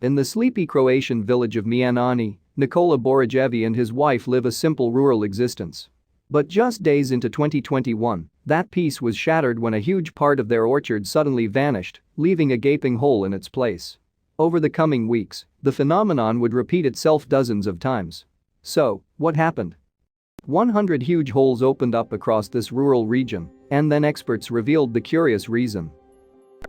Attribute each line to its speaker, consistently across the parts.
Speaker 1: In the sleepy Croatian village of Mečenčani, Nikola Borojević and his wife live a simple rural existence. But just days into 2021, that peace was shattered when a huge part of their orchard suddenly vanished, leaving a gaping hole in its place. Over the coming weeks, the phenomenon would repeat itself dozens of times. So, what happened? 100 huge holes opened up across this rural region, and then experts revealed the curious reason.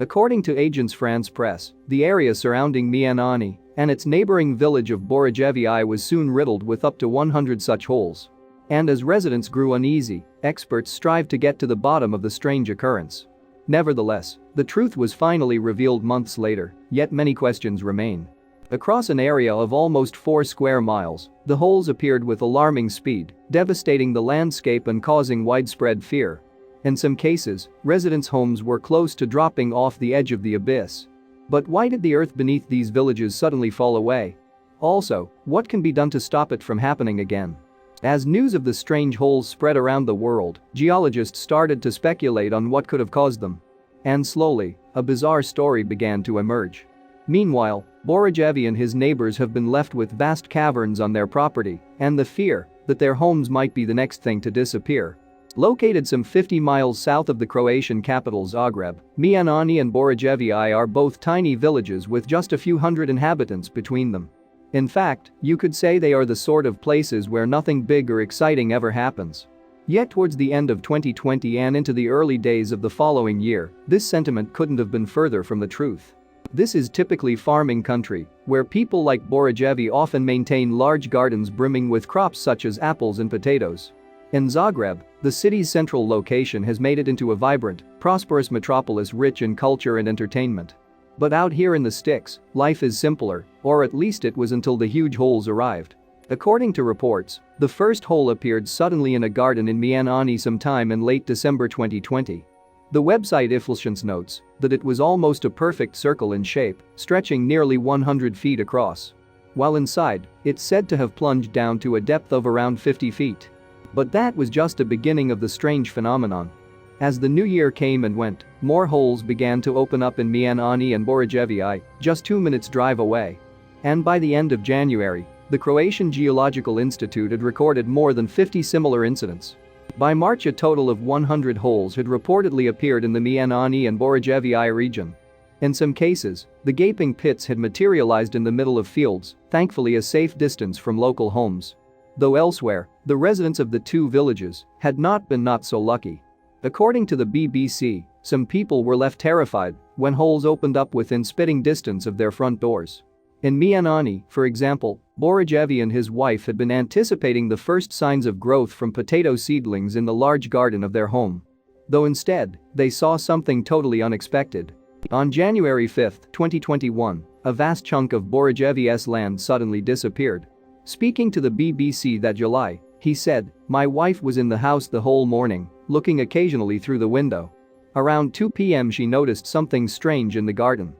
Speaker 1: According to Agence France Presse, the area surrounding Mečenčani and its neighboring village of Borojević was soon riddled with up to 100 such holes. And as residents grew uneasy, experts strived to get to the bottom of the strange occurrence. Nevertheless, the truth was finally revealed months later, yet many questions remain. Across an area of almost 4 square miles, the holes appeared with alarming speed, devastating the landscape and causing widespread fear. In some cases, residents' homes were close to dropping off the edge of the abyss. But why did the earth beneath these villages suddenly fall away? Also, what can be done to stop it from happening again? As news of the strange holes spread around the world, geologists started to speculate on what could have caused them. And slowly, a bizarre story began to emerge. Meanwhile, Borojević and his neighbors have been left with vast caverns on their property and the fear that their homes might be the next thing to disappear. Located some 50 miles south of the Croatian capital Zagreb, Mečenčani and Borojević are both tiny villages with just a few hundred inhabitants between them. In fact, you could say they are the sort of places where nothing big or exciting ever happens. Yet towards the end of 2020 and into the early days of the following year, this sentiment couldn't have been further from the truth. This is typically farming country, where people like Borojević often maintain large gardens brimming with crops such as apples and potatoes. In Zagreb, the city's central location has made it into a vibrant, prosperous metropolis rich in culture and entertainment. But out here in the sticks, life is simpler, or at least it was until the huge holes arrived. According to reports, the first hole appeared suddenly in a garden in Mečenčani sometime in late December 2020. The website Iflshans notes that it was almost a perfect circle in shape, stretching nearly 100 feet across. While inside, it's said to have plunged down to a depth of around 50 feet. But that was just the beginning of the strange phenomenon. As the new year came and went, more holes began to open up in Mečenčani and Borojević, just 2 minutes drive away. And by the end of January, the Croatian Geological Institute had recorded more than 50 similar incidents. By March, a total of 100 holes had reportedly appeared in the Mečenčani and Borojević region. In some cases, the gaping pits had materialized in the middle of fields, thankfully a safe distance from local homes. Though elsewhere, the residents of the two villages had not been so lucky. According to the BBC, some people were left terrified when holes opened up within spitting distance of their front doors. In Mečenčani, for example, Borojević and his wife had been anticipating the first signs of growth from potato seedlings in the large garden of their home. Though instead, they saw something totally unexpected. On January 5, 2021, a vast chunk of Borojević's land suddenly disappeared. Speaking to the BBC that July, he said, "My wife was in the house the whole morning, looking occasionally through the window. Around 2 p.m. she noticed something strange in the garden.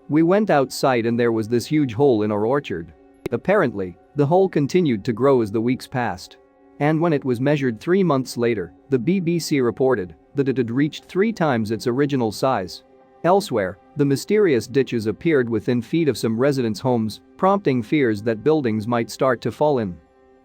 Speaker 1: We went outside and there was this huge hole in our orchard." Apparently, the hole continued to grow as the weeks passed. And when it was measured 3 months later, the BBC reported that it had reached 3 times its original size. Elsewhere, the mysterious ditches appeared within feet of some residents' homes, prompting fears that buildings might start to fall in.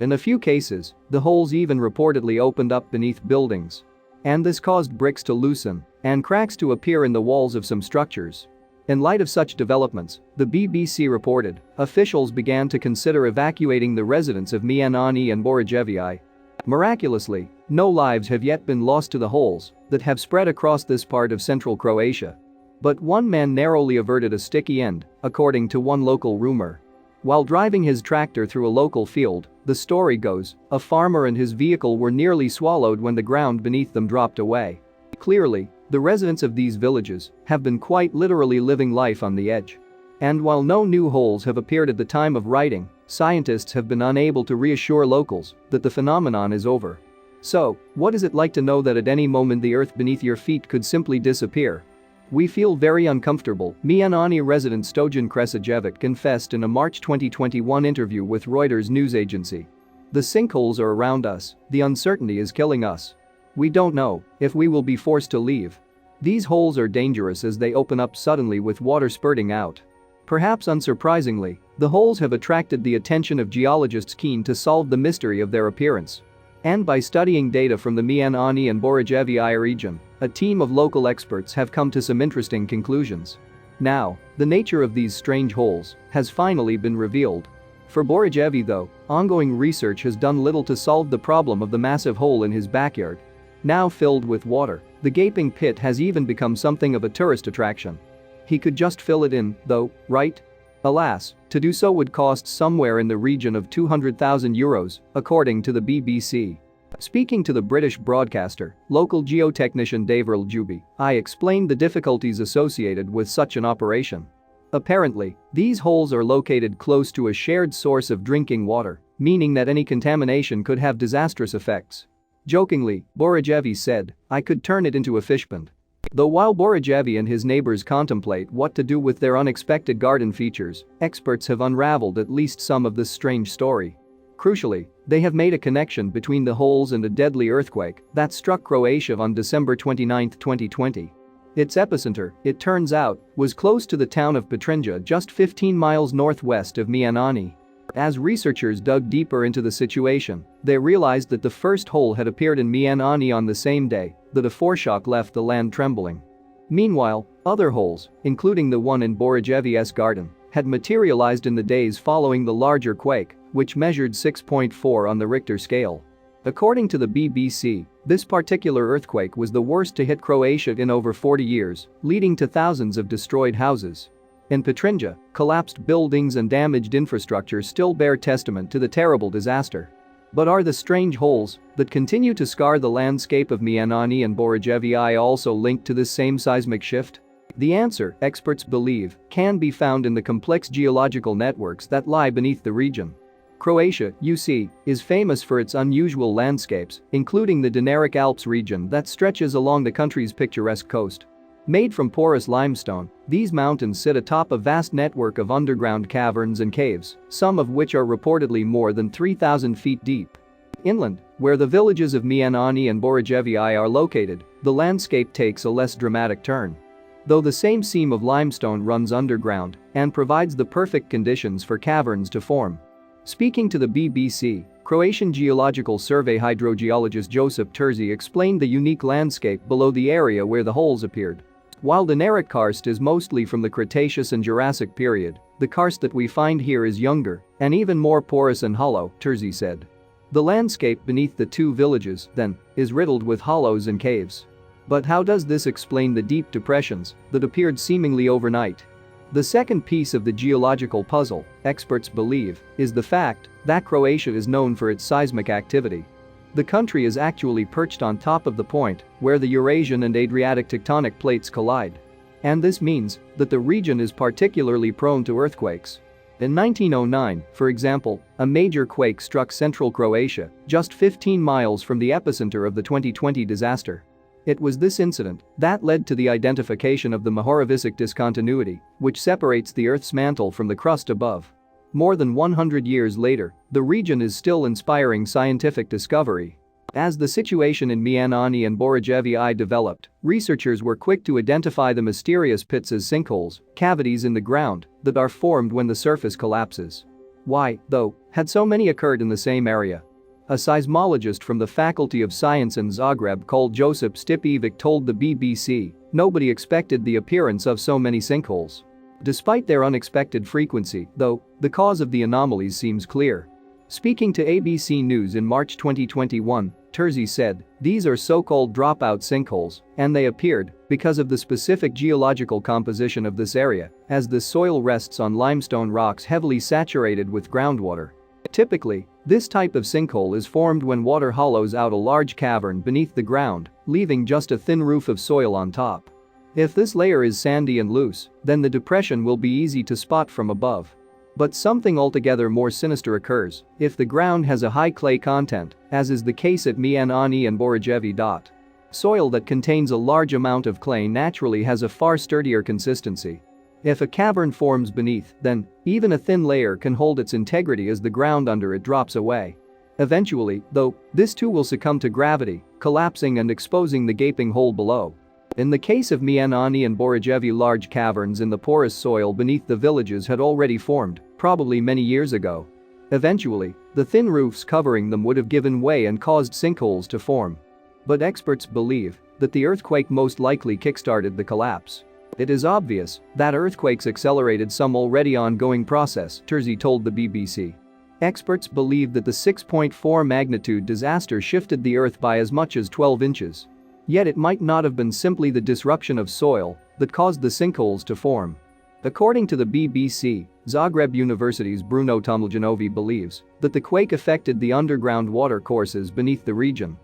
Speaker 1: In a few cases, the holes even reportedly opened up beneath buildings. And this caused bricks to loosen and cracks to appear in the walls of some structures. In light of such developments, the BBC reported, officials began to consider evacuating the residents of Mečenčani and Borojević. Miraculously, no lives have yet been lost to the holes that have spread across this part of central Croatia. But one man narrowly averted a sticky end, according to one local rumor. While driving his tractor through a local field, the story goes, a farmer and his vehicle were nearly swallowed when the ground beneath them dropped away. Clearly, the residents of these villages have been quite literally living life on the edge. And while no new holes have appeared at the time of writing, scientists have been unable to reassure locals that the phenomenon is over. So, what is it like to know that at any moment the earth beneath your feet could simply disappear? "We feel very uncomfortable," Mečenčani resident Stojan Kresajevic confessed in a March 2021 interview with Reuters news agency. "The sinkholes are around us, the uncertainty is killing us. We don't know if we will be forced to leave. These holes are dangerous as they open up suddenly with water spurting out. Perhaps unsurprisingly, the holes have attracted the attention of geologists keen to solve the mystery of their appearance. And by studying data from the Mečenčani and Borojević region, a team of local experts have come to some interesting conclusions. Now, the nature of these strange holes has finally been revealed. For Borojević though, ongoing research has done little to solve the problem of the massive hole in his backyard. Now filled with water, the gaping pit has even become something of a tourist attraction. He could just fill it in, though, right? Alas, to do so would cost somewhere in the region of €200,000, according to the BBC. Speaking to the British broadcaster, local geotechnician Dave Juby, I explained the difficulties associated with such an operation. Apparently, these holes are located close to a shared source of drinking water, meaning that any contamination could have disastrous effects. Jokingly, Borojević said, I could turn it into a fish pond. Though while Borojević and his neighbors contemplate what to do with their unexpected garden features, experts have unraveled at least some of this strange story. Crucially, they have made a connection between the holes and a deadly earthquake that struck Croatia on December 29, 2020. Its epicenter, it turns out, was close to the town of Petrinja, just 15 miles northwest of Mečenčani. As researchers dug deeper into the situation, they realized that the first hole had appeared in Mečenčani on the same day that a foreshock left the land trembling. Meanwhile, other holes, including the one in Borojević's garden, had materialized in the days following the larger quake, which measured 6.4 on the Richter scale. According to the BBC, this particular earthquake was the worst to hit Croatia in over 40 years, leading to thousands of destroyed houses. In Petrinja, collapsed buildings and damaged infrastructure still bear testament to the terrible disaster. But are the strange holes that continue to scar the landscape of Mečenčani and Borojević also linked to this same seismic shift? The answer, experts believe, can be found in the complex geological networks that lie beneath the region. Croatia, you see, is famous for its unusual landscapes, including the Dinaric Alps region that stretches along the country's picturesque coast. Made from porous limestone, these mountains sit atop a vast network of underground caverns and caves, some of which are reportedly more than 3,000 feet deep. Inland, where the villages of Mečenčani and Borojević are located, the landscape takes a less dramatic turn. Though the same seam of limestone runs underground and provides the perfect conditions for caverns to form. Speaking to the BBC, Croatian Geological Survey hydrogeologist Josip Terzi explained the unique landscape below the area where the holes appeared. While the Dinaric karst is mostly from the Cretaceous and Jurassic period, the karst that we find here is younger and even more porous and hollow, Terzi said. The landscape beneath the two villages, then, is riddled with hollows and caves. But how does this explain the deep depressions that appeared seemingly overnight? The second piece of the geological puzzle, experts believe, is the fact that Croatia is known for its seismic activity. The country is actually perched on top of the point where the Eurasian and Adriatic tectonic plates collide. And this means that the region is particularly prone to earthquakes. In 1909, for example, a major quake struck central Croatia, just 15 miles from the epicenter of the 2020 disaster. It was this incident that led to the identification of the Mohorovicic discontinuity, which separates the Earth's mantle from the crust above. More than 100 years later, the region is still inspiring scientific discovery. As the situation in Mečenčani and Borojević developed, researchers were quick to identify the mysterious pits as sinkholes, cavities in the ground that are formed when the surface collapses. Why, though, had so many occurred in the same area? A seismologist from the Faculty of Science in Zagreb called Josip Stipijević told the BBC, nobody expected the appearance of so many sinkholes. Despite their unexpected frequency, though, the cause of the anomalies seems clear. Speaking to ABC News in March 2021, Terzi said, these are so-called dropout sinkholes, and they appeared because of the specific geological composition of this area, as the soil rests on limestone rocks heavily saturated with groundwater. Typically, this type of sinkhole is formed when water hollows out a large cavern beneath the ground, leaving just a thin roof of soil on top. If this layer is sandy and loose, then the depression will be easy to spot from above. But something altogether more sinister occurs if the ground has a high clay content, as is the case at Mečenčani and Borojević. Soil that contains a large amount of clay naturally has a far sturdier consistency. If a cavern forms beneath, then even a thin layer can hold its integrity as the ground under it drops away. Eventually, though, this too will succumb to gravity, collapsing and exposing the gaping hole below. In the case of Mečenčani and Borojević, large caverns in the porous soil beneath the villages had already formed, probably many years ago. Eventually, the thin roofs covering them would have given way and caused sinkholes to form. But experts believe that the earthquake most likely kickstarted the collapse. It is obvious that earthquakes accelerated some already ongoing process, Terzi told the BBC. Experts believe that the 6.4 magnitude disaster shifted the earth by as much as 12 inches. Yet it might not have been simply the disruption of soil that caused the sinkholes to form. According to the BBC, Zagreb University's Bruno Tomljanović believes that the quake affected the underground water courses beneath the region.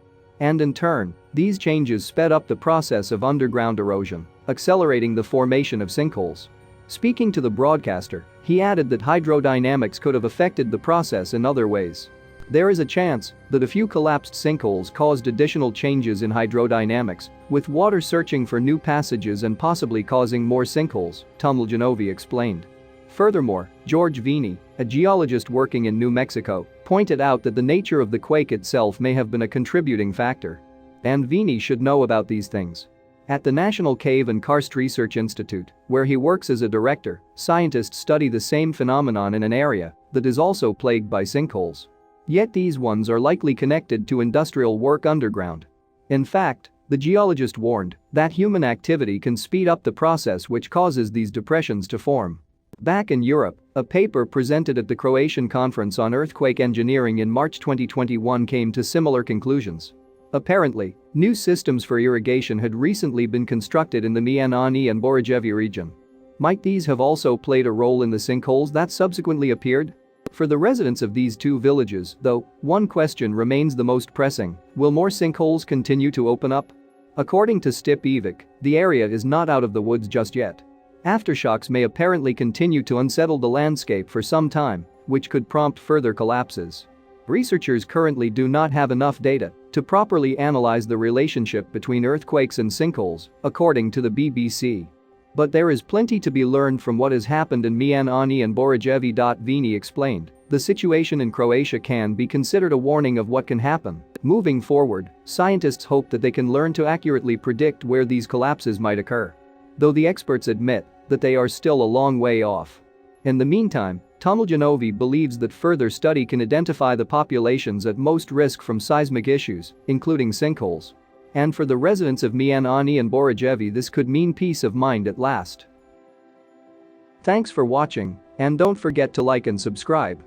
Speaker 1: And in turn, these changes sped up the process of underground erosion, accelerating the formation of sinkholes. Speaking to the broadcaster, he added that hydrodynamics could have affected the process in other ways. There is a chance that a few collapsed sinkholes caused additional changes in hydrodynamics, with water searching for new passages and possibly causing more sinkholes, Tomljanović explained. Furthermore, George Vini, a geologist working in New Mexico, pointed out that the nature of the quake itself may have been a contributing factor. And Vini should know about these things. At the National Cave and Karst Research Institute, where he works as a director, scientists study the same phenomenon in an area that is also plagued by sinkholes. Yet these ones are likely connected to industrial work underground. In fact, the geologist warned that human activity can speed up the process which causes these depressions to form. Back in Europe, a paper presented at the Croatian Conference on Earthquake Engineering in March 2021 came to similar conclusions. Apparently, new systems for irrigation had recently been constructed in the Mečenčani and Borojević region. Might these have also played a role in the sinkholes that subsequently appeared? For the residents of these two villages, though, one question remains the most pressing: will more sinkholes continue to open up? According to Stip Ivic, the area is not out of the woods just yet. Aftershocks may apparently continue to unsettle the landscape for some time, which could prompt further collapses. Researchers currently do not have enough data to properly analyze the relationship between earthquakes and sinkholes, according to the BBC. But there is plenty to be learned from what has happened in Mečenčani and Borojević. Vini explained, the situation in Croatia can be considered a warning of what can happen. Moving forward, scientists hope that they can learn to accurately predict where these collapses might occur. Though the experts admit that they are still a long way off. In the meantime, Tomljanović believes that further study can identify the populations at most risk from seismic issues, including sinkholes. And for the residents of Mečenčani and Borojević, this could mean peace of mind at last. Thanks for watching, and don't forget to like and subscribe.